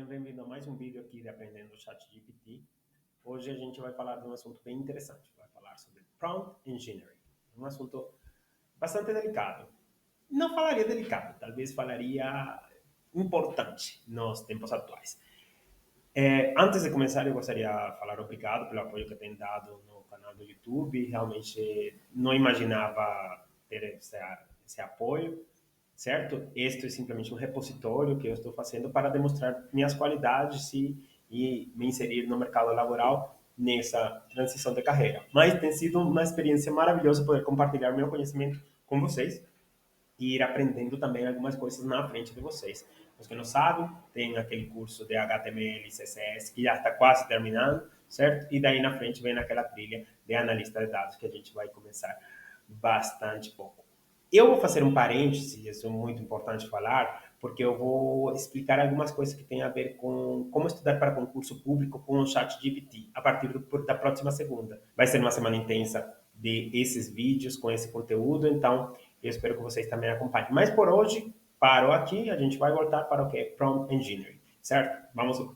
Sejam bem-vindos a mais um vídeo aqui de Aprendendo o ChatGPT. Hoje a gente vai falar de um assunto bem interessante. Vai falar sobre Prompt Engineering. Um assunto bastante delicado. Não falaria delicado, talvez falaria importante nos tempos atuais. Antes de começar, eu gostaria de falar obrigado pelo apoio que tem dado no canal do YouTube. Realmente não imaginava ter esse apoio, certo? Este é simplesmente um repositório que eu estou fazendo para demonstrar minhas qualidades e me inserir no mercado laboral nessa transição de carreira. Mas tem sido uma experiência maravilhosa poder compartilhar meu conhecimento com vocês e ir aprendendo também algumas coisas na frente de vocês. Os que não sabem, tem aquele curso de HTML e CSS que já está quase terminando, certo? E daí na frente vem aquela trilha de analista de dados que a gente vai começar bastante pouco. Eu vou fazer um parêntese, isso é muito importante falar, porque eu vou explicar algumas coisas que têm a ver com como estudar para concurso público com o ChatGPT a partir da próxima segunda. Vai ser uma semana intensa de esses vídeos com esse conteúdo, então eu espero que vocês também acompanhem. Mas por hoje, paro aqui, a gente vai voltar para o que é Prompt Engineering, certo? Vamos lá.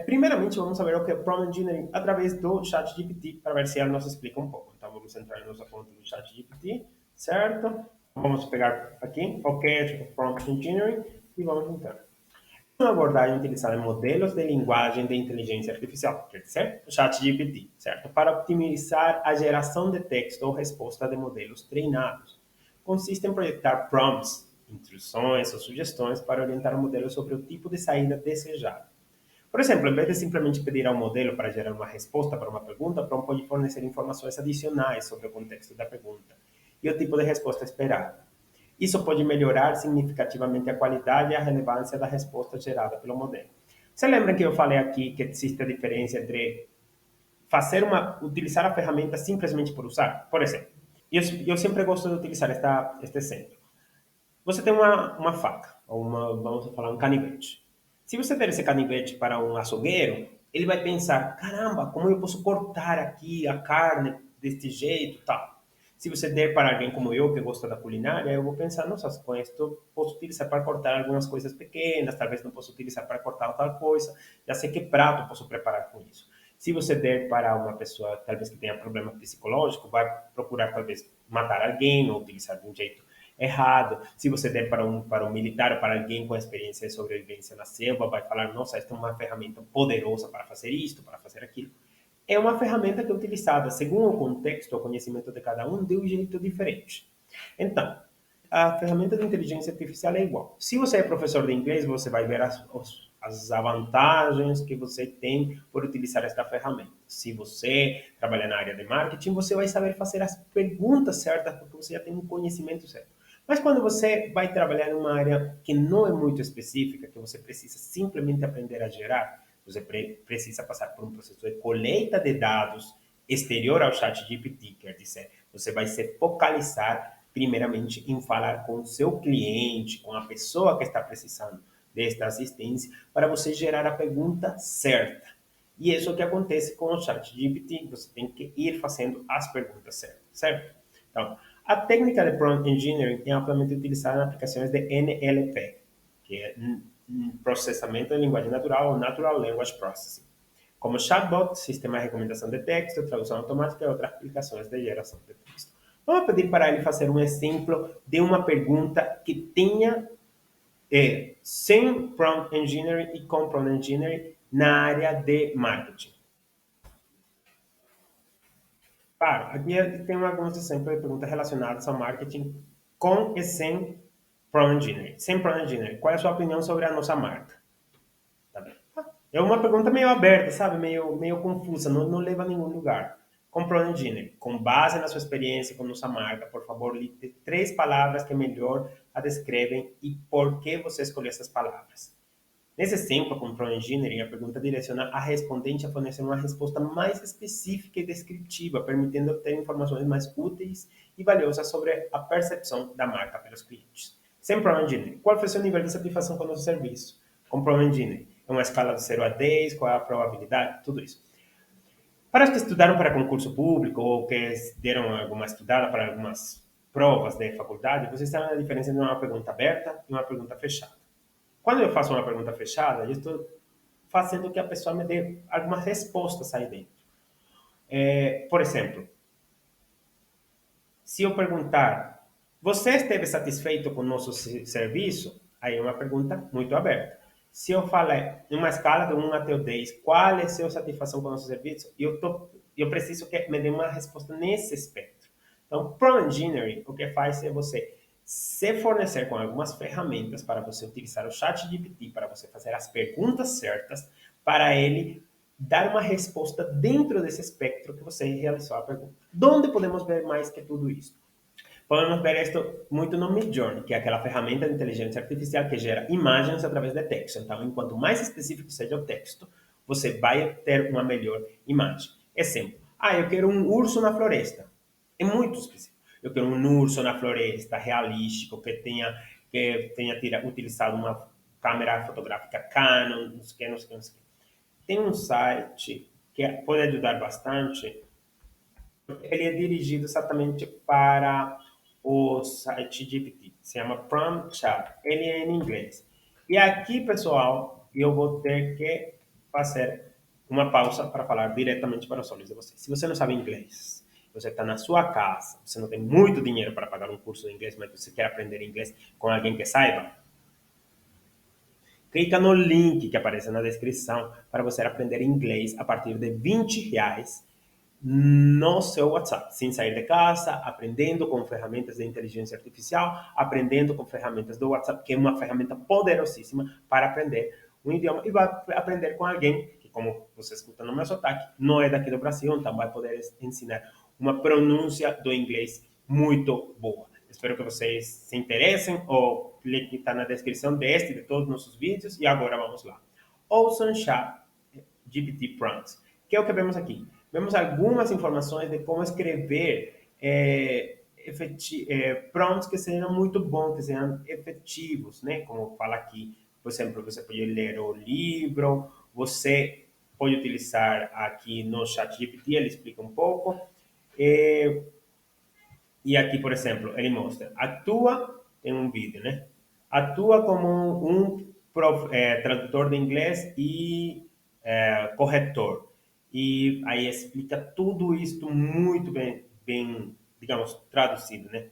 Primeiramente, vamos saber o que é Prompt Engineering através do ChatGPT, para ver se ela nos explica um pouco. Então, vamos entrar na nossa conta do ChatGPT, certo? Vamos pegar aqui, o que é Prompt Engineering, e vamos entrar. Uma abordagem utilizada em modelos de linguagem de inteligência artificial, quer dizer, o ChatGPT, certo? Para optimizar a geração de texto ou resposta de modelos treinados. Consiste em projetar prompts, instruções ou sugestões para orientar o modelo sobre o tipo de saída desejado. Por exemplo, em vez de simplesmente pedir ao modelo para gerar uma resposta para uma pergunta, o prompt pode fornecer informações adicionais sobre o contexto da pergunta e o tipo de resposta esperado. Isso pode melhorar significativamente a qualidade e a relevância da resposta gerada pelo modelo. Você lembra que eu falei aqui que existe a diferença entre utilizar a ferramenta simplesmente por usar? Por exemplo, eu sempre gosto de utilizar este exemplo. Você tem uma faca, ou vamos falar, um canivete. Se você der esse canivete para um açougueiro, ele vai pensar, caramba, como eu posso cortar aqui a carne deste jeito, tal. Se você der para alguém como eu, que gosta da culinária, eu vou pensar, nossa, com isso posso utilizar para cortar algumas coisas pequenas, talvez não possa utilizar para cortar tal coisa, já sei que prato posso preparar com isso. Se você der para uma pessoa, talvez que tenha problema psicológico, vai procurar talvez matar alguém ou utilizar de um jeito errado. Se você der para um militar ou para alguém com experiência de sobrevivência na selva, vai falar, nossa, esta é uma ferramenta poderosa para fazer isto, para fazer aquilo. É uma ferramenta que é utilizada, segundo o contexto, o conhecimento de cada um, de um jeito diferente. Então, a ferramenta de inteligência artificial é igual. Se você é professor de inglês, você vai ver as vantagens que você tem por utilizar esta ferramenta. Se você trabalha na área de marketing, você vai saber fazer as perguntas certas, porque você já tem um conhecimento certo. Mas quando você vai trabalhar em uma área que não é muito específica, que você precisa simplesmente aprender a gerar, você precisa passar por um processo de coleta de dados exterior ao chat GPT, quer dizer, você vai se focalizar primeiramente em falar com o seu cliente, com a pessoa que está precisando desta assistência, para você gerar a pergunta certa. E isso é o que acontece com o chat GPT, você tem que ir fazendo as perguntas certas, certo? Então, a técnica de Prompt Engineering é amplamente utilizada em aplicações de NLP, que é processamento de linguagem natural ou Natural Language Processing, como chatbot, sistema de recomendação de texto, tradução automática e outras aplicações de geração de texto. Vamos pedir para ele fazer um exemplo de uma pergunta que tenha sem Prompt Engineering e com Prompt Engineering na área de marketing. Claro, aqui tem alguns exemplos de perguntas relacionadas ao marketing com e sem Prompt Engineering. Sem Prompt Engineering, qual é a sua opinião sobre a nossa marca? Tá bem. É uma pergunta meio aberta, sabe? Meio confusa, não leva a nenhum lugar. Com Prompt Engineering, com base na sua experiência com nossa marca, por favor, liste 3 palavras que melhor a descrevem e por que você escolheu essas palavras. Nesse exemplo, com Prompt Engineering, a pergunta direciona a respondente a fornecer uma resposta mais específica e descritiva, permitindo obter informações mais úteis e valiosas sobre a percepção da marca pelos clientes. Sem Prompt Engineering, qual foi o seu nível de satisfação com o nosso serviço? Com Prompt Engineering, é uma escala de 0 a 10, qual é a probabilidade? Tudo isso. Para os que estudaram para concurso público ou que deram alguma estudada para algumas provas de faculdade, vocês sabem a diferença entre uma pergunta aberta e uma pergunta fechada. Quando eu faço uma pergunta fechada, eu estou fazendo que a pessoa me dê algumas respostas aí dentro. Por exemplo, se eu perguntar, você esteve satisfeito com o nosso serviço? Aí é uma pergunta muito aberta. Se eu falar em uma escala de 1 até o 10, qual é a sua satisfação com o nosso serviço? Eu preciso que me dê uma resposta nesse espectro. Então, Pro Engineering, o que faz é você se fornecer com algumas ferramentas para você utilizar o chat GPT, para você fazer as perguntas certas, para ele dar uma resposta dentro desse espectro que você realizou a pergunta. Onde podemos ver mais que tudo isso? Podemos ver isto muito no Midjourney, que é aquela ferramenta de inteligência artificial que gera imagens através de texto. Então, enquanto mais específico seja o texto, você vai ter uma melhor imagem. Exemplo, eu quero um urso na floresta. É muito específico. Eu quero um urso na floresta, realístico, que tenha utilizado uma câmera fotográfica Canon, não sei o que, não sei o que, não sei o que. Tem um site que pode ajudar bastante. Ele é dirigido exatamente para o site GPT. Se chama Prompt Chat. Ele é em inglês. E aqui, pessoal, eu vou ter que fazer uma pausa para falar diretamente para os olhos de vocês. Se você não sabe inglês, você está na sua casa, você não tem muito dinheiro para pagar um curso de inglês, mas você quer aprender inglês com alguém que saiba, clica no link que aparece na descrição para você aprender inglês a partir de R$ 20 no seu WhatsApp, sem sair de casa, aprendendo com ferramentas de inteligência artificial, aprendendo com ferramentas do WhatsApp, que é uma ferramenta poderosíssima para aprender um idioma e vai aprender com alguém que, como você escuta no meu sotaque, não é daqui do Brasil, então vai poder ensinar uma pronúncia do inglês muito boa. Espero que vocês se interessem. O link está na descrição deste e de todos os nossos vídeos. E agora vamos lá. Ouçam Chat GPT Prompts, que é o que vemos aqui. Vemos algumas informações de como escrever prompts que sejam muito bons, que sejam efetivos, né? Como fala aqui, por exemplo, você pode ler o livro, você pode utilizar aqui no ChatGPT, ele explica um pouco. É, e aqui, por exemplo, ele mostra, atua, tem um vídeo, né? Atua como tradutor de inglês e corretor. E aí explica tudo isso muito bem, digamos, traduzido, né?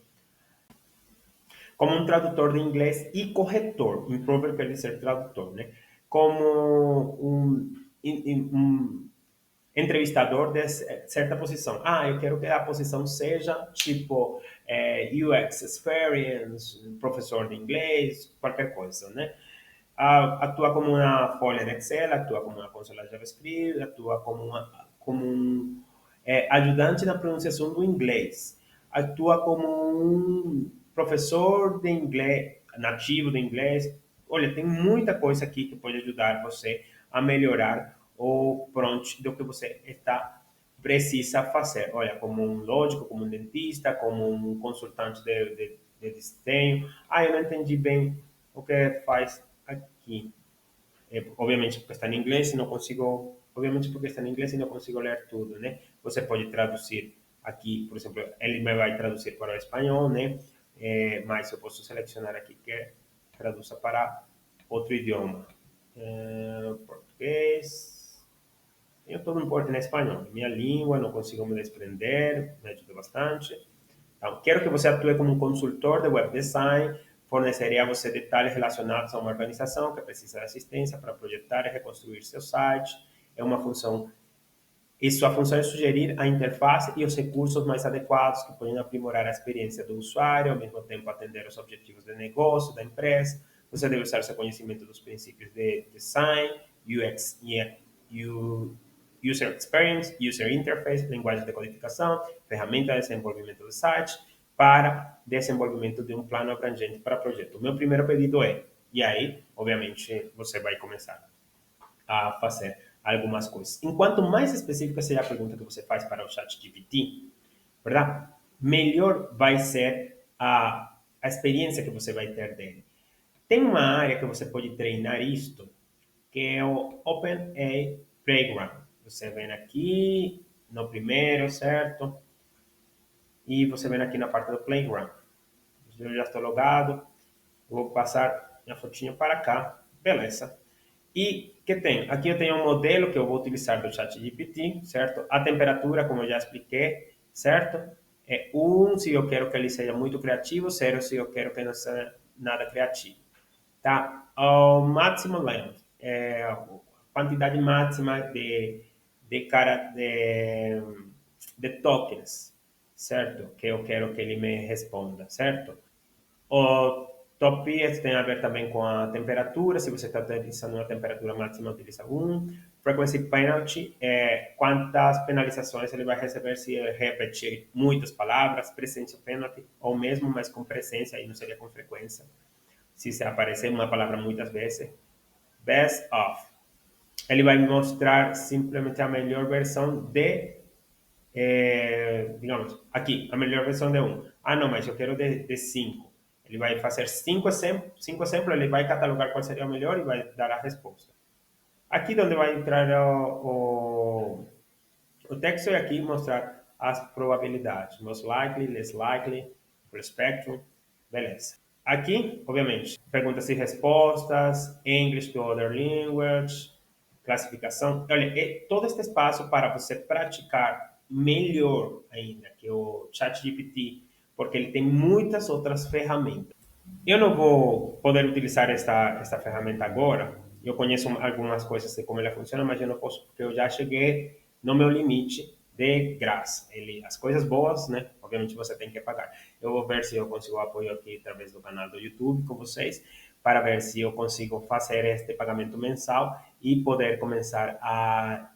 Como um tradutor de inglês e corretor. Improver quer dizer tradutor, né? Como um entrevistador de certa posição. Eu quero que a posição seja tipo UX Experience, professor de inglês, qualquer coisa, né? Atua como uma folha de Excel, atua como uma consola de JavaScript, atua como um ajudante na pronunciação do inglês, atua como um professor de inglês, nativo de inglês. Olha, tem muita coisa aqui que pode ajudar você a melhorar o prompt do que você precisa fazer. Olha, como um lógico, como um dentista, como um consultante de desenho. Eu não entendi bem o que faz aqui. Obviamente porque está em inglês e não consigo, obviamente porque está em inglês e não consigo ler tudo, né? Você pode traduzir aqui, por exemplo, ele me vai traduzir para o espanhol, né? Mas eu posso selecionar aqui que traduza para outro idioma. Português. Eu estou em espanhol, minha língua, não consigo me desprender, me ajuda bastante. Então, quero que você atue como um consultor de web design, forneceria a você detalhes relacionados a uma organização que precisa de assistência para projetar e reconstruir seu site. É uma função, e sua função é sugerir a interface e os recursos mais adequados que podem aprimorar a experiência do usuário, ao mesmo tempo atender os objetivos de negócio da empresa. Você deve usar seu conhecimento dos princípios de design, UX e User Experience, User Interface, linguagem de codificação, ferramenta de desenvolvimento de site, para desenvolvimento de um plano abrangente para o projeto. O meu primeiro pedido e aí, obviamente, você vai começar a fazer algumas coisas. Enquanto mais específica seja a pergunta que você faz para o chat GPT, verdade? Melhor vai ser a experiência que você vai ter dele. Tem uma área que você pode treinar isto, que é o OpenAI Playground. Você vem aqui no primeiro, certo? E você vem aqui na parte do Playground. Eu já estou logado. Vou passar minha fotinha para cá, beleza. E que tem? Aqui eu tenho um modelo que eu vou utilizar do ChatGPT, certo? A temperatura, como eu já expliquei, certo? É 1 se eu quero que ele seja muito criativo, 0 se eu quero que não seja nada criativo, tá? O máximo length, a quantidade máxima de tokens, certo? Que eu quero que ele me responda, certo? O top PS tem a ver também com a temperatura, se você está utilizando uma temperatura máxima, utiliza 1. Frequency penalty é quantas penalizações ele vai receber se ele repetir muitas palavras, presença penalty, ou mesmo, mas com presença, aí não seria com frequência, se se aparecer uma palavra muitas vezes. Best of. Ele vai mostrar simplesmente a melhor versão digamos, aqui, a melhor versão de um. Ah, não, mas eu quero de 5. Ele vai fazer cinco exemplos, ele vai catalogar qual seria o melhor e vai dar a resposta. Aqui onde vai entrar o texto é aqui mostrar as probabilidades. Most likely, less likely, full spectrum, beleza. Aqui, obviamente, perguntas e respostas, English to other language, classificação. Olha, é todo este espaço para você praticar melhor ainda que o ChatGPT, porque ele tem muitas outras ferramentas. Eu não vou poder utilizar esta ferramenta agora. Eu conheço algumas coisas de como ela funciona, mas eu não posso, porque eu já cheguei no meu limite de graça. As coisas boas, né? Obviamente você tem que pagar. Eu vou ver se eu consigo apoio aqui através do canal do YouTube com vocês, para ver se eu consigo fazer este pagamento mensal e poder começar a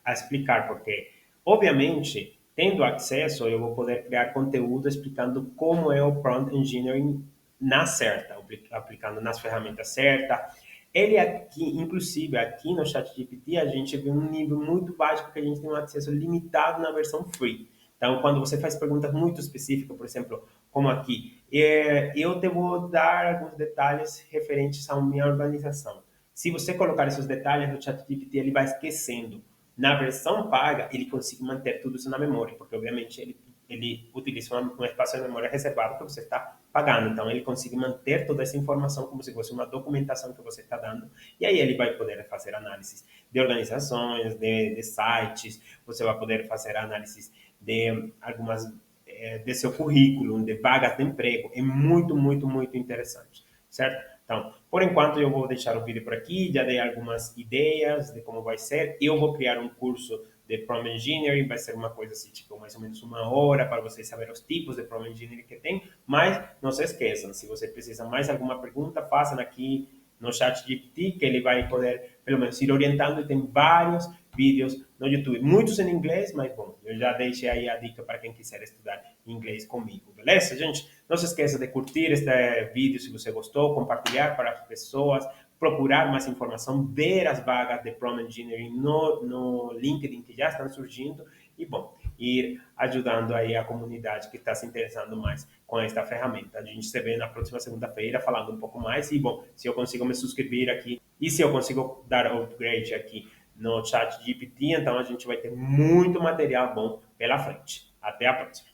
explicar, porque, obviamente, tendo acesso, eu vou poder criar conteúdo explicando como é o prompt engineering na certa, aplicando nas ferramentas certas. Ele aqui, inclusive, aqui no ChatGPT, a gente vê um nível muito baixo, porque a gente tem um acesso limitado na versão free. Então, quando você faz perguntas muito específicas, por exemplo, como aqui, eu te vou dar alguns detalhes referentes à minha organização. Se você colocar esses detalhes no ChatGPT, ele vai esquecendo. Na versão paga, ele consegue manter tudo isso na memória, porque obviamente ele utiliza um espaço de memória reservado que você está pagando. Então, ele consegue manter toda essa informação como se fosse uma documentação que você está dando. E aí ele vai poder fazer análises de organizações, de sites, você vai poder fazer análises de algumas de seu currículo, de vagas de emprego. É muito, muito, muito interessante, certo? Então, por enquanto eu vou deixar o vídeo por aqui, já dei algumas ideias de como vai ser. Eu vou criar um curso de Prompt Engineering, vai ser uma coisa assim, tipo, mais ou menos 1 hora para vocês saberem os tipos de Prompt Engineering que tem, mas não se esqueçam, se você precisa mais alguma pergunta, façam aqui no chat GPT, que ele vai poder, pelo menos, ir orientando, e tem vários vídeos no YouTube, muitos em inglês, mas bom, eu já deixei aí a dica para quem quiser estudar inglês comigo, beleza, gente? Não se esqueça de curtir este vídeo se você gostou, compartilhar para as pessoas, procurar mais informação, ver as vagas de Prompt Engineering no LinkedIn que já estão surgindo e, bom, ir ajudando aí a comunidade que está se interessando mais com esta ferramenta. A gente se vê na próxima segunda-feira falando um pouco mais e, bom, se eu consigo me suscrever aqui e se eu consigo dar upgrade aqui no chat GPT, então a gente vai ter muito material bom pela frente. Até a próxima.